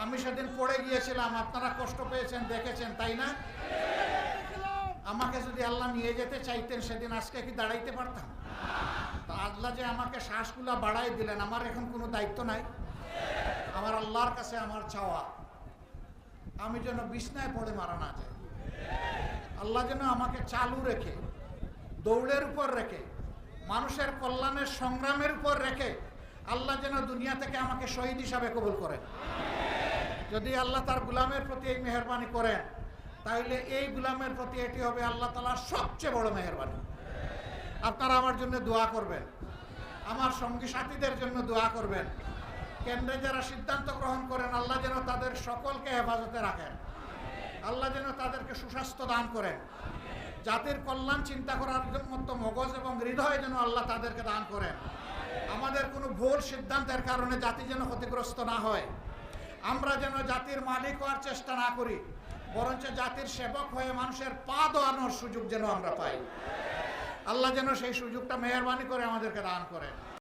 আমি সেদিন পড়ে গিয়েছিলাম, আপনারা কষ্ট পেয়েছেন, দেখেছেন, তাই না? আমাকে যদি আল্লাহ নিয়ে যেতে চাইতেন সেদিন আজকে কি দাঁড়াইতে পারতাম? তো আল্লাহ যে আমাকে শ্বাসগুলা বাড়াই দিলেন, আমার এখন কোনো দায়িত্ব নাই? আমার আল্লাহর কাছে আমার চাওয়া, আমি যেন বিছনায় পড়ে মারা না যায়। আল্লাহ যেন আমাকে চালু রেখে, দৌড়ের উপর রেখে, মানুষের কল্যাণের সংগ্রামের উপর রেখে আল্লাহ যেন দুনিয়া থেকে আমাকে শহীদ হিসাবে কবুল করেন। যদি আল্লাহ তার গুলামের প্রতি এই মেহেরবানি করেন, তাহলে এই গুলামের প্রতি এটি হবে আল্লাহ তাআলার সবচেয়ে বড় মেহেরবানি। আপনারা আমার জন্য দোয়া করবেন, আমার সঙ্গী সাথীদের জন্য দোয়া করবেন। কেন্দ্রে যারা সিদ্ধান্ত গ্রহণ করেন, আল্লাহ যেন তাদের সকলকে হেফাজতে রাখেন, আল্লাহ যেন তাদেরকে সুস্বাস্থ্য দান করেন, জাতির কল্যাণ চিন্তা করার মতো মগজ এবং হৃদয় যেন আল্লাহ তাদেরকে দান করেন। আমাদের কোনো ভুল সিদ্ধান্তের কারণে জাতি যেন ক্ষতিগ্রস্ত না হয়, আমরা যেন জাতির মালিক হওয়ার চেষ্টা না করি, বরঞ্চ জাতির সেবক হয়ে মানুষের পা ধোয়ানোর সুযোগ যেন আমরা পাই। আল্লাহ যেন সেই সুযোগটা মেহেরবানি করে আমাদেরকে দান করেন।